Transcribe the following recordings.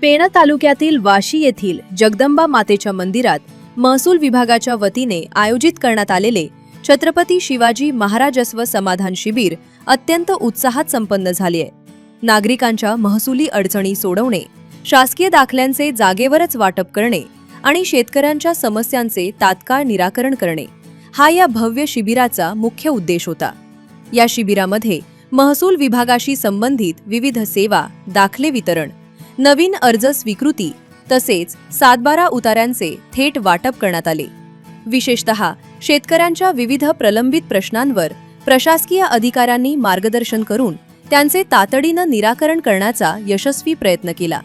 पेण तालुक्यातील वाशी येथील जगदंबा मातेच्या मंदिरात महसूल विभागाच्या वतीने आयोजित करण्यात आलेले छत्रपती शिवाजी महाराजस्व समाधान शिबिर अत्यंत उत्साहात संपन्न झाले आहे। नागरिकांच्या महसुली अडचणी सोडवणे, शासकीय दाखल्यांचे जागेवरच वाटप करणे आणि शेतकऱ्यांच्या समस्यांचे तात्काळ निराकरण करणे हा या भव्य शिबिराचा मुख्य उद्देश होता। या शिबिरामध्ये महसूल विभागाशी संबंधित विविध सेवा, दाखले वितरण, नवीन अर्ज स्वीकृती तसेच 7/12 उतार्यांचे थेट वाटप करण्यात आले। विशेषतः शेतकऱ्यांच्या विविध प्रलंबित प्रश्नांवर प्रशासकीय अधिकाऱ्यांनी मार्गदर्शन करून त्यांचे तातडीनं निराकरण करण्याचा यशस्वी प्रयत्न केला।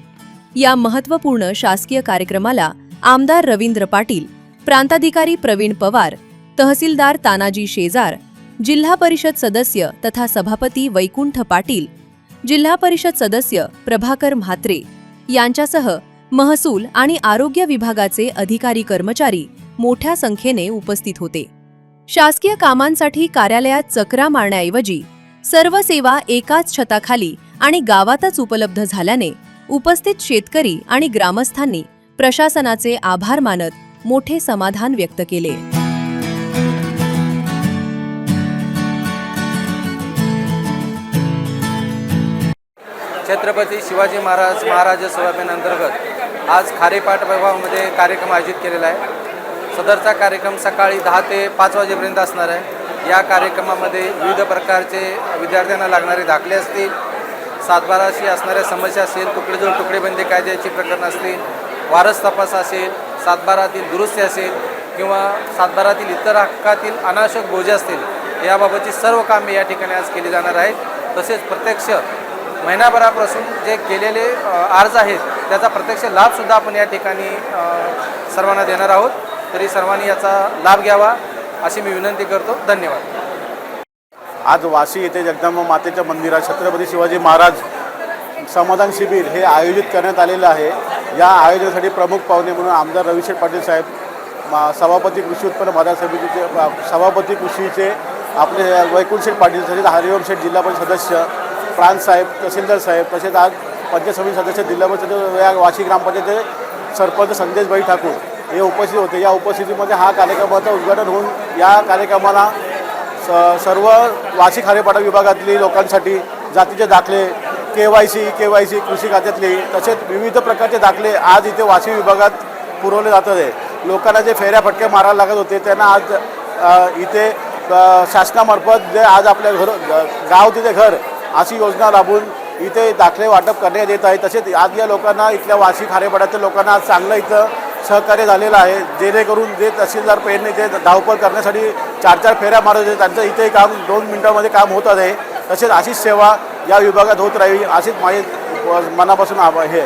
या महत्त्वपूर्ण शासकीय कार्यक्रमाला आमदार रवींद्र पाटील, प्रांताधिकारी प्रवीण पवार, तहसीलदार तानाजी शेजार, जिल्हा परिषद सदस्य तथा सभापती वैकुंठ पाटील, जिल्हा परिषद सदस्य प्रभाकर म्हात्रे यांच्यासह महसूल आणि आरोग्य विभागाचे अधिकारी कर्मचारी मोठ्या संख्येने उपस्थित होते। शासकीय कामांसाठी कार्यालयात चकरा मारण्याऐवजी सर्व सेवा एकाच छताखाली आणि गावातच उपलब्ध झाल्याने उपस्थित शेतकरी आणि ग्रामस्थांनी प्रशासनाचे आभार मानत मोठे समाधान व्यक्त केले। छत्रपती शिवाजी महाराज अंतर्गत आज खारेपाट विभागामध्ये कार्यक्रम आयोजित केलेला आहे। सदरचा कार्यक्रम सकाळी 10 ते 5 वाजेपर्यंत असणार आहे। या कार्यक्रमामध्ये विविध प्रकारचे विद्यार्थ्यांना लागणारे दाखले असतील, 7/12शी असणाऱ्या समस्या असेल, तुकडेजोड तुकडेबंदी कायद्याची प्रकरण असतील, वारस तपास असेल, 7/12तील दुरुस्ती असेल किंवा 7/12तील इतर हक्कातील अनावश्यक बोजे असतील, याबाबतची सर्व कामे या ठिकाणी आज केली जाणार आहेत। तसेच प्रत्यक्ष महिनाभरापासून जे केलेले अर्ज आहेत त्याचा प्रत्यक्ष लाभसुद्धा आपण या ठिकाणी सर्वांना देणार आहोत। तरी सर्वांनी याचा लाभ घ्यावा अशी मी विनंती करतो। धन्यवाद। आज वाशी येथे जगदंबा मातेच्या मंदिरात छत्रपती शिवाजी महाराज समाधान शिबिर हे आयोजित करण्यात आलेलं आहे। या आयोजनासाठी प्रमुख पाहुणे म्हणून आमदार रवीशेठ पाटील साहेब, सभापती कृषी उत्पन्न बाजार समितीचे सभापती कृषीचे आपले वैकुंठशेठ पाटील, तसेच हरिओम शेठ जिल्हा परिषद सदस्य, प्रांत साहेब, तहसीलदार साहेब, तसेच आज पंचायत समिती सदस्य, जिल्हा परिषद या वाशी ग्रामपंचायतचे सरपंच संदेशभाई ठाकूर हे उपस्थित होते। या उपस्थितीमध्ये हा कार्यक्रमाचं उद्घाटन होऊन या कार्यक्रमाला सर्व वाशी खारेपाटा विभागातली लोकांसाठी जातीचे दाखले, केवायसी कृषी खात्यातले तसेच विविध प्रकारचे दाखले आज इथे वाशी विभागात पुरवले जात आहे। लोकांना जे फेऱ्या फटके मारायला लागत होते त्यांना आज इथे शासनामार्फत जे आज आपल्या गाव तिथे घर अशी योजना राबवून इथे दाखले वाटप करण्यात येत आहे। तसेच आज या लोकांना इथल्या वाशी खारेपाड्यातील लोकांना आज चांगलं इथं सहकार्य झालेलं आहे, जेणेकरून जे तहसीलदार पेरणे जे धावपळ करण्यासाठी 4-4 फेऱ्या मारत होते त्यांचं इथे काम 2 मिनिटांमध्ये काम होत आहे। तसेच अशीच सेवा या विभागात होत राहावी अशीच माझी मनापासून आभार आहे।